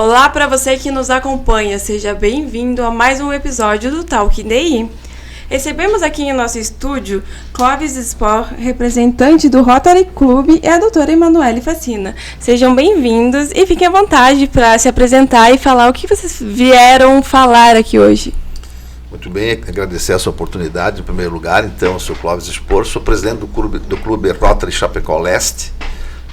Olá para você que nos acompanha, seja bem-vindo a mais um episódio do Talk DI. Recebemos aqui em nosso estúdio Clóvis Spor, representante do Rotary Club, e a doutora Emanuele Facina. Sejam bem-vindos e fiquem à vontade para se apresentar e falar o que vocês vieram falar aqui hoje. Muito bem, agradecer essa oportunidade em primeiro lugar. Então, eu sou Clóvis Spor, sou presidente do clube Rotary Chapecó Leste.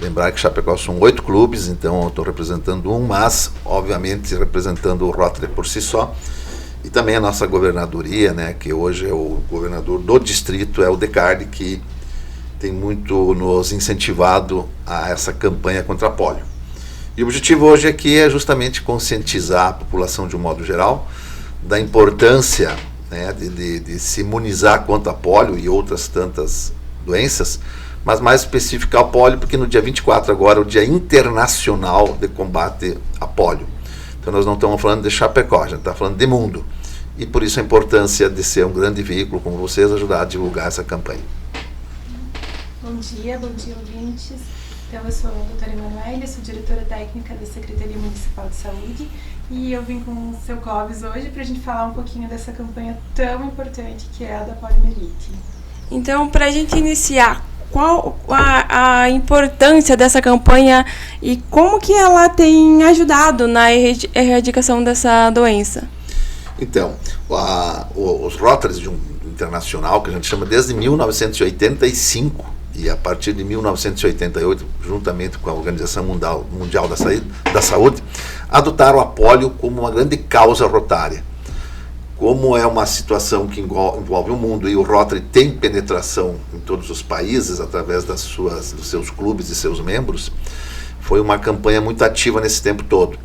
Lembrar que Chapecó são 8 clubes, então eu estou representando um, mas obviamente representando o Rotary por si só. E também a nossa governadoria, né, que hoje é o governador do distrito, é o Decard, que tem muito nos incentivado a essa campanha contra a polio. E o objetivo hoje aqui é justamente conscientizar a população de um modo geral da importância, né, de se imunizar contra a polio e outras tantas doenças, mas mais específica ao polio, porque no dia 24 agora é o Dia Internacional de Combate à Polio. Então nós não estamos falando de Chapecó, a gente está falando de mundo. E por isso a importância de ser um grande veículo como vocês, ajudar a divulgar essa campanha. Bom dia ouvintes. Então eu sou a doutora Emanuele, sou diretora técnica da Secretaria Municipal de Saúde e eu vim com o seu Clóvis hoje para a gente falar um pouquinho dessa campanha tão importante que é a da poliomielite. Então, para a gente iniciar, qual a importância dessa campanha e como que ela tem ajudado na erradicação dessa doença? Então, os Rotarys internacional, que a gente chama desde 1985, e a partir de 1988, juntamente com a Organização Mundial da Saúde, adotaram a polio como uma grande causa rotária. Como é uma situação que envolve o mundo e o Rotary tem penetração em todos os países através dos seus clubes e seus membros, foi uma campanha muito ativa nesse tempo todo.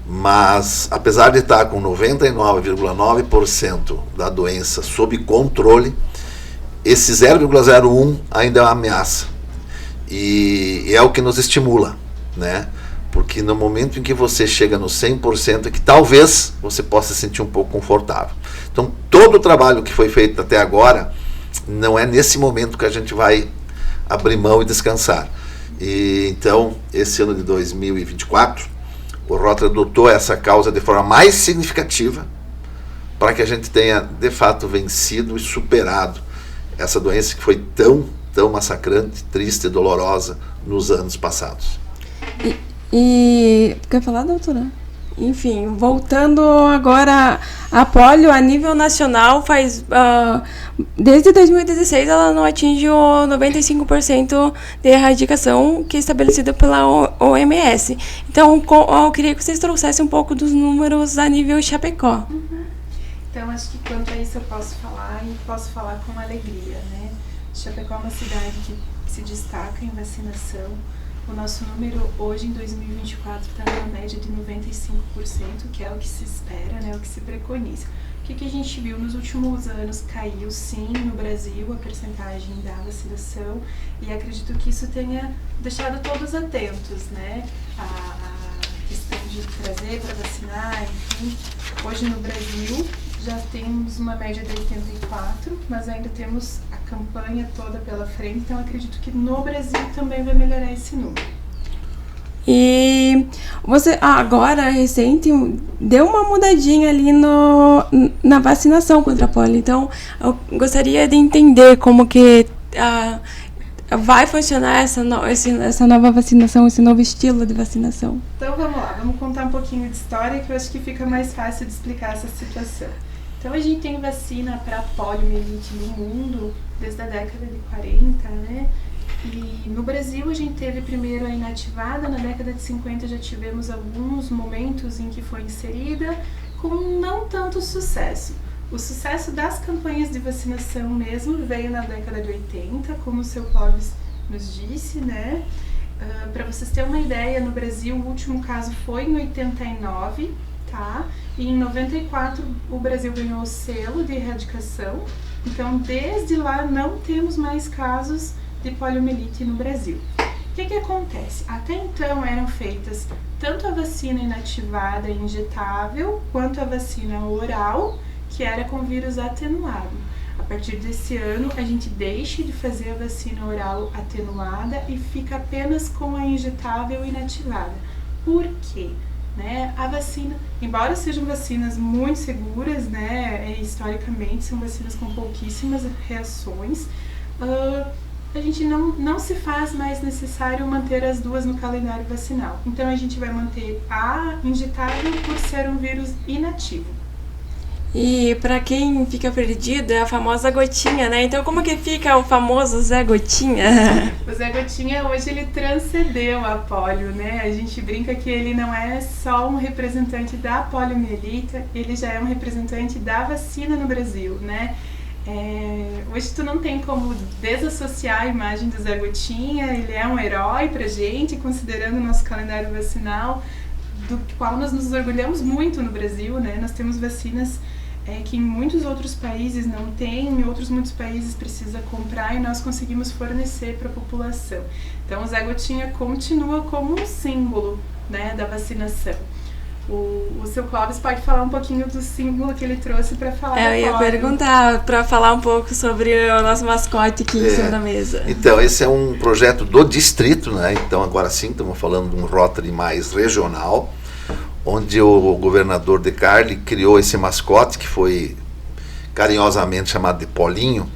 Mas, apesar de estar com 99,9% da doença sob controle, esse 0,01 ainda é uma ameaça. E é o que nos estimula, né? Porque no momento em que você chega no 100% é que talvez você possa se sentir um pouco confortável. Então, todo o trabalho que foi feito até agora, não é nesse momento que a gente vai abrir mão e descansar. E, então, esse ano de 2024, o Rotary adotou essa causa de forma mais significativa para que a gente tenha, de fato, vencido e superado essa doença que foi tão massacrante, triste e dolorosa nos anos passados. E quer falar, doutora? Enfim, voltando agora a polio a nível nacional, desde 2016 ela não atinge o 95% de erradicação que é estabelecida pela OMS. Então, eu queria que vocês trouxessem um pouco dos números a nível Chapecó. Então, acho que quanto a isso eu posso falar e posso falar com alegria, né? Chapecó é uma cidade que se destaca em vacinação. O nosso número hoje, em 2024, está na média de 95%, que é o que se espera, né, o que se preconiza. O que a gente viu nos últimos anos? Caiu, sim, no Brasil, a percentagem da vacinação, e acredito que isso tenha deixado todos atentos, né, a questão de trazer para vacinar, enfim. Hoje no Brasil já temos uma média de 84, mas ainda temos a campanha toda pela frente, então acredito que no Brasil também vai melhorar esse número. E você agora, recente, deu uma mudadinha ali na vacinação contra a polio, então eu gostaria de entender como que vai funcionar essa nova vacinação, esse novo estilo de vacinação. Então vamos lá, vamos contar um pouquinho de história que eu acho que fica mais fácil de explicar essa situação. Então a gente tem vacina para poliomielite no mundo desde a década de 40, né? E no Brasil a gente teve primeiro a inativada, na década de 50 já tivemos alguns momentos em que foi inserida com não tanto sucesso. O sucesso das campanhas de vacinação mesmo veio na década de 80, como o seu Clóvis nos disse, né? Para vocês terem uma ideia, no Brasil o último caso foi em 89, tá? E em 94 o Brasil ganhou o selo de erradicação, então desde lá não temos mais casos de poliomielite no Brasil. O que acontece? Até então eram feitas tanto a vacina inativada e injetável, quanto a vacina oral, que era com vírus atenuado. A partir desse ano, a gente deixa de fazer a vacina oral atenuada e fica apenas com a injetável inativada. Por quê? A vacina, embora sejam vacinas muito seguras, né, historicamente são vacinas com pouquíssimas reações, a gente não se faz mais necessário manter as duas no calendário vacinal. Então a gente vai manter a injetável por ser um vírus inativo. E para quem fica perdido, é a famosa gotinha, né? Então como que fica o famoso Zé Gotinha? O Zé Gotinha hoje ele transcendeu a polio, né? A gente brinca que ele não é só um representante da poliomielite, ele já é um representante da vacina no Brasil, né? Hoje tu não tem como desassociar a imagem do Zé Gotinha, ele é um herói pra gente, considerando o nosso calendário vacinal, do qual nós nos orgulhamos muito no Brasil, né? Nós temos vacinas que em muitos outros países não tem, em outros muitos países precisa comprar e nós conseguimos fornecer para a população. Então o Zé Gotinha continua como um símbolo, né, da vacinação. O seu Clóvis pode falar um pouquinho do símbolo que ele trouxe para falar. Eu ia perguntar para falar um pouco sobre o nosso mascote aqui em cima da mesa. Então, esse é um projeto do distrito, né? Então, agora sim, estamos falando de um Rotary mais regional, onde o governador De Carli criou esse mascote, que foi carinhosamente chamado de Polinho,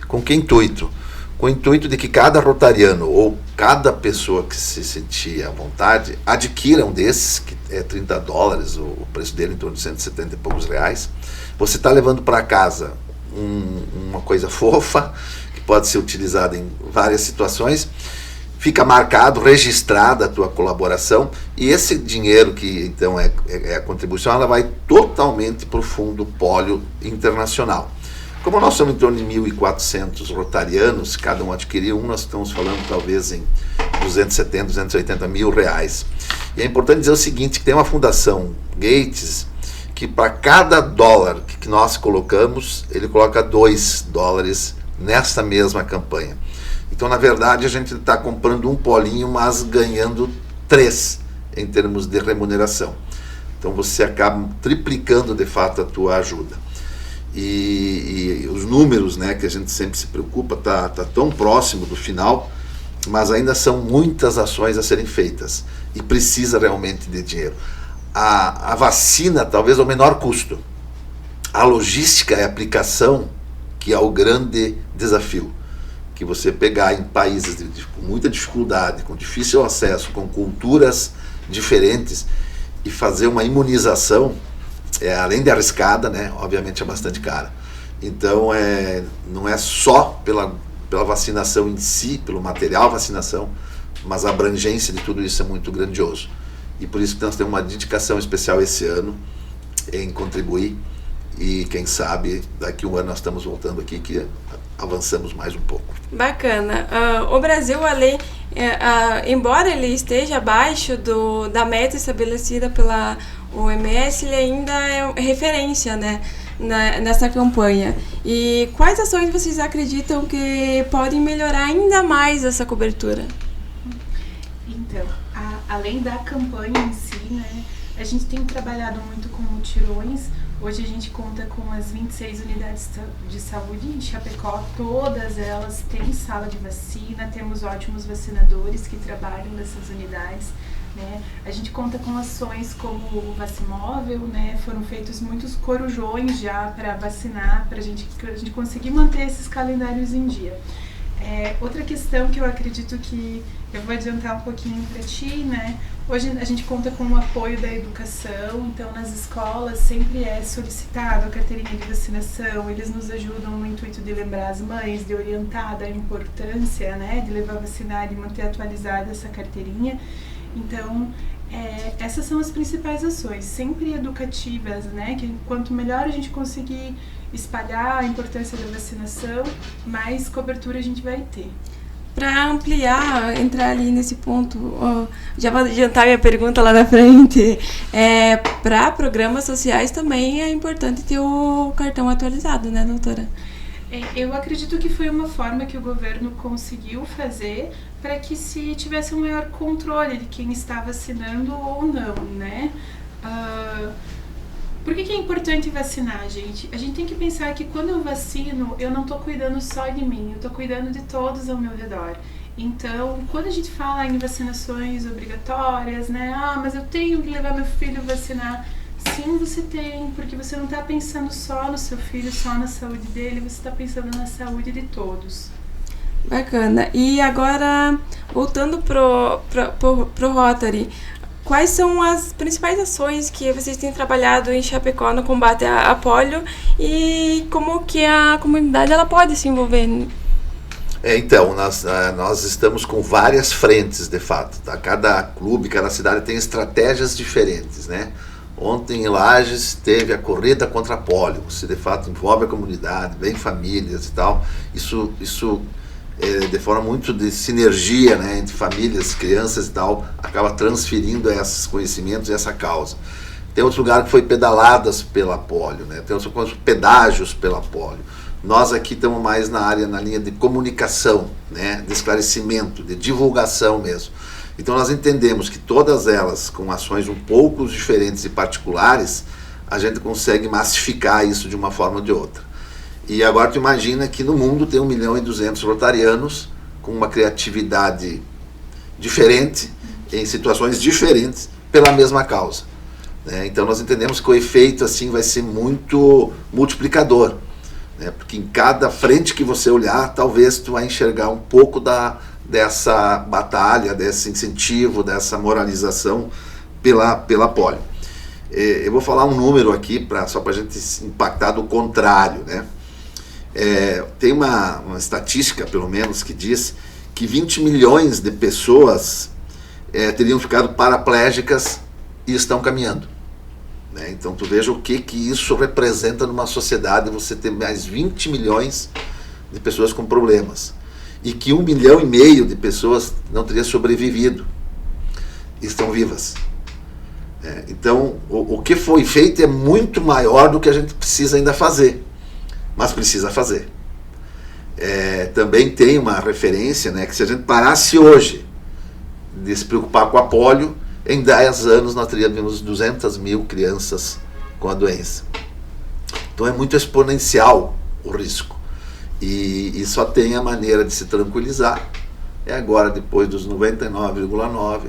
com que intuito? Com o intuito de que cada rotariano ou cada pessoa que se sentia à vontade adquira um desses, que é $30, o preço dele em torno de 170 e poucos reais. Você está levando para casa uma coisa fofa, que pode ser utilizada em várias situações, fica marcado, registrada a tua colaboração, e esse dinheiro que então é a contribuição, ela vai totalmente para o Fundo Polio Internacional. Como nós somos em torno de 1.400 rotarianos, cada um adquiriu nós estamos falando talvez em 270, 280 mil reais. E é importante dizer o seguinte, que tem uma fundação Gates, que para cada dólar que nós colocamos, ele coloca $2 nessa mesma campanha. Então, na verdade, a gente está comprando um polinho, mas ganhando 3 em termos de remuneração. Então, você acaba triplicando, de fato, a tua ajuda. E os números, né, que a gente sempre se preocupa, tá tão próximo do final, mas ainda são muitas ações a serem feitas e precisa realmente de dinheiro. A vacina talvez é o menor custo. A logística e a aplicação que é o grande desafio. Que você pegar em países com muita dificuldade, com difícil acesso, com culturas diferentes e fazer uma imunização, além de arriscada, né, obviamente é bastante cara. Então, não é só pela vacinação em si, pelo material vacinação, mas a abrangência de tudo isso é muito grandioso. E por isso que nós temos uma dedicação especial esse ano em contribuir, e quem sabe daqui a um ano nós estamos voltando aqui que avançamos mais um pouco. Bacana. O Brasil, além, embora ele esteja abaixo da meta estabelecida pela OMS, ele ainda é referência, né, nessa campanha. E quais ações vocês acreditam que podem melhorar ainda mais essa cobertura? Então, além da campanha em si, né, a gente tem trabalhado muito com mutirões. Hoje a gente conta com as 26 unidades de saúde em Chapecó, todas elas têm sala de vacina, temos ótimos vacinadores que trabalham nessas unidades, né? A gente conta com ações como o Vacimóvel, né? Foram feitos muitos corujões já para vacinar, para a gente conseguir manter esses calendários em dia. Outra questão que eu acredito que eu vou adiantar um pouquinho para ti, né? Hoje a gente conta com o apoio da educação, então nas escolas sempre é solicitado a carteirinha de vacinação, eles nos ajudam no intuito de lembrar as mães, de orientar da importância, né, de levar a vacinar e manter atualizada essa carteirinha. Então, essas são as principais ações, sempre educativas, né, que quanto melhor a gente conseguir espalhar a importância da vacinação, mais cobertura a gente vai ter. Para ampliar, entrar ali nesse ponto, já vou adiantar minha pergunta lá na frente, para programas sociais também é importante ter o cartão atualizado, né, doutora? Eu acredito que foi uma forma que o governo conseguiu fazer para que se tivesse um maior controle de quem está vacinando ou não, né? Por que é importante vacinar, gente? A gente tem que pensar que quando eu vacino, eu não estou cuidando só de mim, eu estou cuidando de todos ao meu redor. Então, quando a gente fala em vacinações obrigatórias, né? Ah, mas eu tenho que levar meu filho vacinar. Sim, você tem, porque você não está pensando só no seu filho, só na saúde dele, você está pensando na saúde de todos. Bacana. E agora, voltando pro Rotary, quais são as principais ações que vocês têm trabalhado em Chapecó no combate à polio e como que a comunidade ela pode se envolver? Então, nós estamos com várias frentes, de fato. Tá? Cada clube, cada cidade tem estratégias diferentes, né? Ontem em Lages teve a corrida contra a polio, se de fato envolve a comunidade, vem famílias e tal. Isso de forma muito de sinergia, né, entre famílias, crianças e tal, acaba transferindo esses conhecimentos e essa causa. Tem outro lugar que foi pedaladas pela polio, né? Tem outros pedágios pela polio. Nós aqui estamos mais na linha de comunicação, né, de esclarecimento, de divulgação mesmo. Então nós entendemos que todas elas, com ações um pouco diferentes e particulares, a gente consegue massificar isso de uma forma ou de outra. E agora tu imagina que no mundo tem 1.200.000 rotarianos com uma criatividade diferente, em situações diferentes, pela mesma causa. Né? Então nós entendemos que o efeito assim vai ser muito multiplicador. Né? Porque em cada frente que você olhar, talvez tu vai enxergar um pouco dessa batalha, desse incentivo, dessa moralização pela polio. Eu vou falar um número aqui, só para a gente impactar do contrário, né? Tem uma estatística, pelo menos, que diz que 20 milhões de pessoas teriam ficado paraplégicas e estão caminhando. Né? Então tu veja o que isso representa numa sociedade, você ter mais 20 milhões de pessoas com problemas. E que 1,5 milhão de pessoas não teriam sobrevivido, estão vivas. Então, o que foi feito é muito maior do que a gente precisa ainda fazer, mas precisa fazer. Também tem uma referência, né, que se a gente parasse hoje de se preocupar com a polio, em 10 anos nós teríamos 200.000 crianças com a doença. Então é muito exponencial o risco. E só tem a maneira de se tranquilizar, agora depois dos 99,9,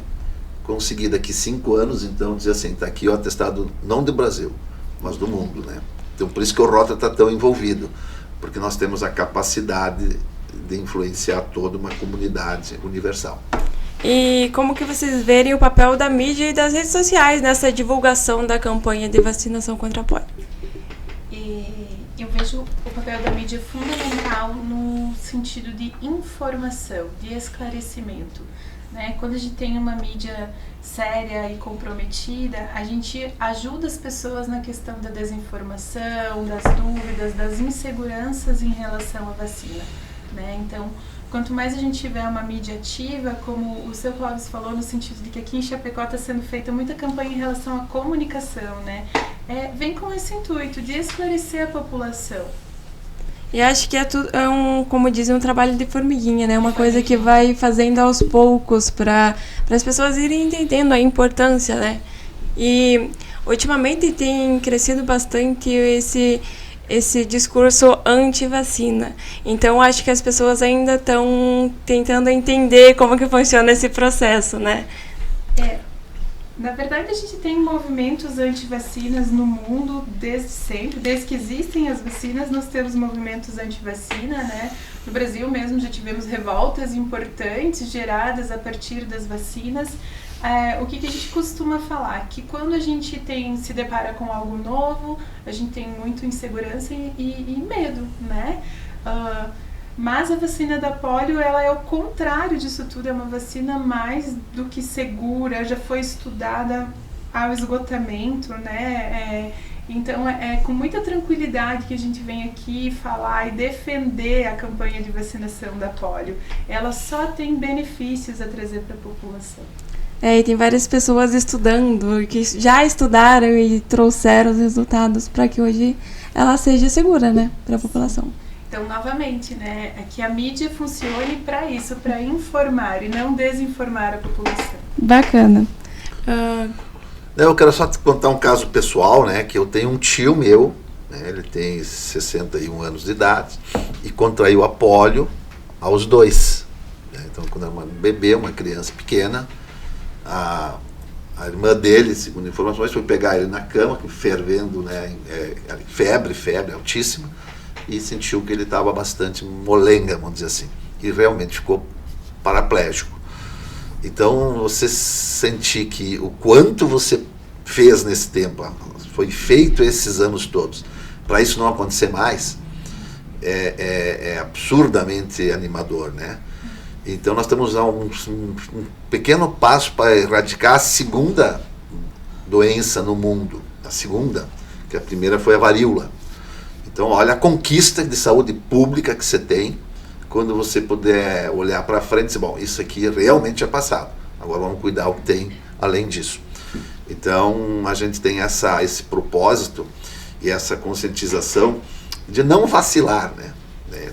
conseguir daqui 5 anos, então dizer assim, está aqui o atestado não do Brasil, mas do mundo, né? Então por isso que o Rotary está tão envolvido, porque nós temos a capacidade de influenciar toda uma comunidade universal. E como que vocês verem o papel da mídia e das redes sociais nessa divulgação da campanha de vacinação contra a polio? Eu vejo o papel da mídia fundamental no sentido de informação, de esclarecimento. Né? Quando a gente tem uma mídia séria e comprometida, a gente ajuda as pessoas na questão da desinformação, das dúvidas, das inseguranças em relação à vacina. Né? Então, quanto mais a gente tiver uma mídia ativa, como o seu Clóvis falou, no sentido de que aqui em Chapecó está sendo feita muita campanha em relação à comunicação, né? Vem com esse intuito de esclarecer a população. E acho que como dizem, um trabalho de formiguinha, né? Uma coisa que vai fazendo aos poucos para as pessoas irem entendendo a importância, né? E ultimamente tem crescido bastante esse discurso anti-vacina. Então acho que as pessoas ainda estão tentando entender como que funciona esse processo, né? Na verdade, a gente tem movimentos anti-vacinas no mundo desde sempre. Desde que existem as vacinas, nós temos movimentos anti-vacina, né? No Brasil mesmo já tivemos revoltas importantes geradas a partir das vacinas. O que a gente costuma falar? Que quando a gente se depara com algo novo, a gente tem muito insegurança e medo, né? Mas a vacina da polio, ela é o contrário disso tudo, é uma vacina mais do que segura, já foi estudada ao esgotamento, né? Então é com muita tranquilidade que a gente vem aqui falar e defender a campanha de vacinação da polio. Ela só tem benefícios a trazer para a população. E tem várias pessoas estudando, que já estudaram e trouxeram os resultados para que hoje ela seja segura, né, para a população. Então, novamente, né, é que a mídia funcione para isso, para informar e não desinformar a população. Bacana. Eu quero só te contar um caso pessoal, né, que eu tenho um tio meu, né, ele tem 61 anos de idade e contraiu a polio aos 2. Né, então, quando era um bebê, uma criança pequena. A irmã dele, segundo informações, foi pegar ele na cama, fervendo, né, febre altíssima, e sentiu que ele estava bastante molenga, vamos dizer assim, e realmente ficou paraplégico. Então, você sentir que o quanto você fez nesse tempo, foi feito esses anos todos, para isso não acontecer mais, é absurdamente animador, né? Então nós temos um pequeno passo para erradicar a segunda doença no mundo, a segunda, que a primeira foi a varíola. Então olha a conquista de saúde pública que você tem, quando você puder olhar para frente e dizer, bom, isso aqui realmente é passado, agora vamos cuidar o que tem além disso. Então a gente tem esse propósito e essa conscientização de não vacilar, né?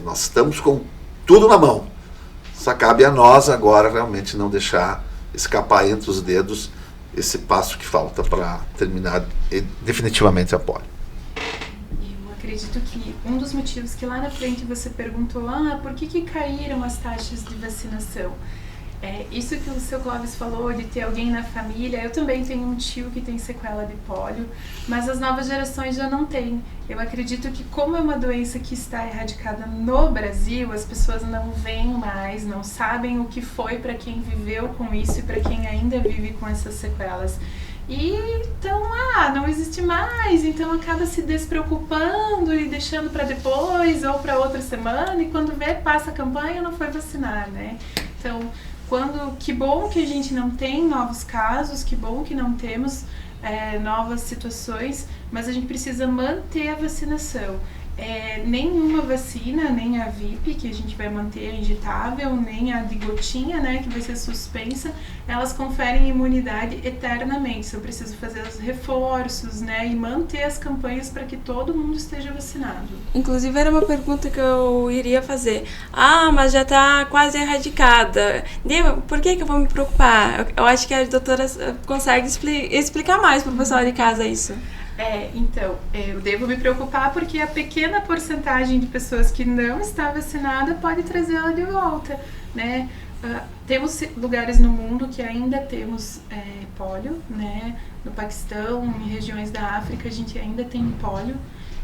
Nós estamos com tudo na mão. Só cabe a nós agora realmente não deixar escapar entre os dedos esse passo que falta para terminar definitivamente a polio. Eu acredito que um dos motivos que lá na frente você perguntou, por que caíram as taxas de vacinação? Isso que o seu Clóvis falou, de ter alguém na família, eu também tenho um tio que tem sequela de pólio, mas as novas gerações já não têm. Eu acredito que como é uma doença que está erradicada no Brasil, as pessoas não veem mais, não sabem o que foi para quem viveu com isso e para quem ainda vive com essas sequelas. E então, não existe mais, então acaba se despreocupando e deixando para depois ou para outra semana, e quando vê, passa a campanha, não foi vacinar, né? Então, que bom que a gente não tem novos casos, que bom que não temos novas situações, mas a gente precisa manter a vacinação. Nenhuma vacina, nem a VIP, que a gente vai manter a injetável, nem a de gotinha, né, que vai ser suspensa, elas conferem imunidade eternamente. Então, eu preciso fazer os reforços, né, e manter as campanhas para que todo mundo esteja vacinado. Inclusive, era uma pergunta que eu iria fazer. Mas já está quase erradicada. Por que eu vou me preocupar? Eu acho que a doutora consegue explicar mais para o pessoal de casa isso. Então, eu devo me preocupar porque a pequena porcentagem de pessoas que não está vacinada pode trazê-la de volta, né? Temos lugares no mundo que ainda temos pólio, né? No Paquistão, em regiões da África, a gente ainda tem pólio.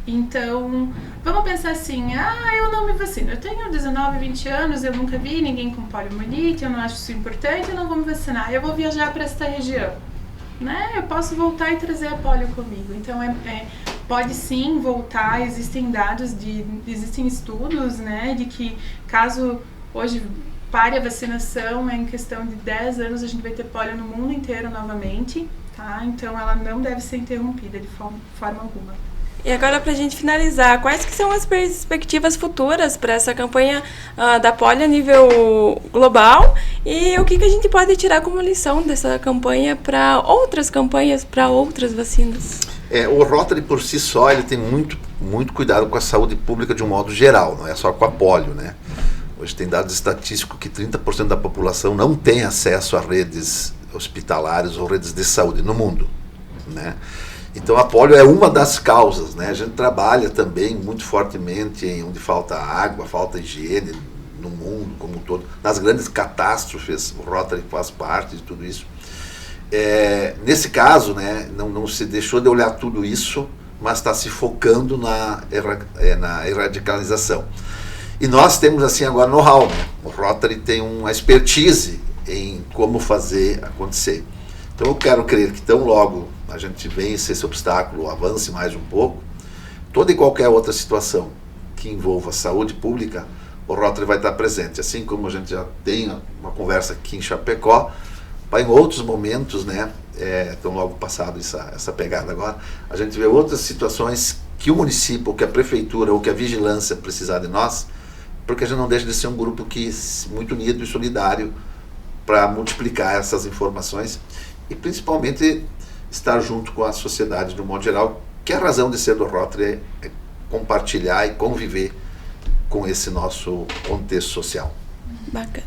Então, vamos pensar assim, eu não me vacino, eu tenho 19, 20 anos, eu nunca vi ninguém com poliomielite, eu não acho isso importante, eu não vou me vacinar, eu vou viajar para esta região. Né? Eu posso voltar e trazer a polio comigo. Então, pode sim voltar, existem dados, existem estudos, né, de que caso hoje pare a vacinação, em questão de 10 anos a gente vai ter polio no mundo inteiro novamente, tá? Então, ela não deve ser interrompida de forma alguma. E agora, para a gente finalizar, quais que são as perspectivas futuras para essa campanha da polio a nível global e o que a gente pode tirar como lição dessa campanha para outras campanhas, para outras vacinas? O Rotary, por si só, ele tem muito, muito cuidado com a saúde pública de um modo geral, não é só com a polio, né? Hoje tem dados estatísticos que 30% da população não tem acesso a redes hospitalares ou redes de saúde no mundo, né? Então a polio é uma das causas, né? A gente trabalha também muito fortemente em onde falta água, falta higiene no mundo como um todo, nas grandes catástrofes, o Rotary faz parte de tudo isso. Nesse caso, né, não se deixou de olhar tudo isso, mas está se focando na erradicalização. E nós temos assim agora know-how, né? O Rotary tem uma expertise em como fazer acontecer. Então eu quero crer que tão logo a gente vence esse obstáculo, avance mais um pouco, toda e qualquer outra situação que envolva saúde pública, o Rotary vai estar presente. Assim como a gente já tem uma conversa aqui em Chapecó, para em outros momentos, né, tão logo passado essa pegada agora, a gente vê outras situações que o município, ou que a prefeitura, ou que a vigilância precisar de nós, porque a gente não deixa de ser um grupo muito unido e solidário para multiplicar essas informações e principalmente estar junto com a sociedade de um modo geral, que a razão de ser do Rotary é compartilhar e conviver com esse nosso contexto social. Bacana.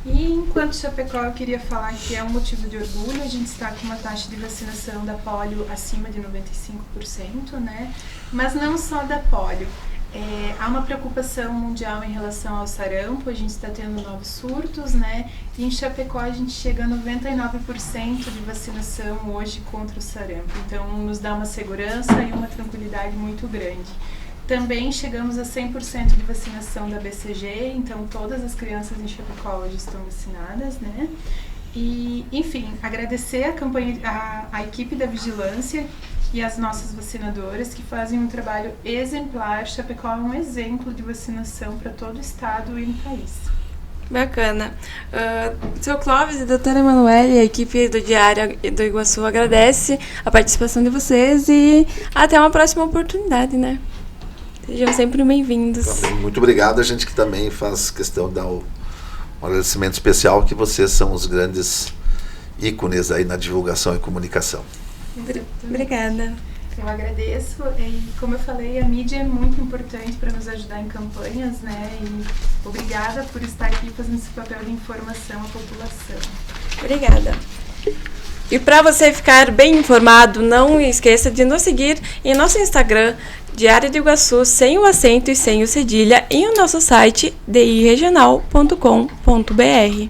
E enquanto Chapecó, eu queria falar que é um motivo de orgulho, a gente está com uma taxa de vacinação da polio acima de 95%, né? Mas não só da polio. Há uma preocupação mundial em relação ao sarampo, a gente está tendo novos surtos, né? E em Chapecó a gente chega a 99% de vacinação hoje contra o sarampo. Então nos dá uma segurança e uma tranquilidade muito grande. Também chegamos a 100% de vacinação da BCG, então todas as crianças em Chapecó hoje estão vacinadas, né? E, enfim, agradecer a equipe da vigilância e as nossas vacinadoras que fazem um trabalho exemplar. Chapecó é um exemplo de vacinação para todo o estado e no país. Bacana. Seu Clóvis e doutora Emanuele, a equipe do Diário do Iguaçu agradece a participação de vocês e até uma próxima oportunidade, né? Sejam sempre bem-vindos. Também, muito obrigado. A gente que também faz questão de dar um agradecimento especial, que vocês são os grandes ícones aí na divulgação e comunicação. Obrigada. Eu agradeço e, como eu falei, a mídia é muito importante para nos ajudar em campanhas, né? E obrigada por estar aqui fazendo esse papel de informação à população. Obrigada. E para você ficar bem informado, não esqueça de nos seguir em nosso Instagram, Diário do Iguaçu, sem o acento e sem o cedilha, e o nosso site diregional.com.br.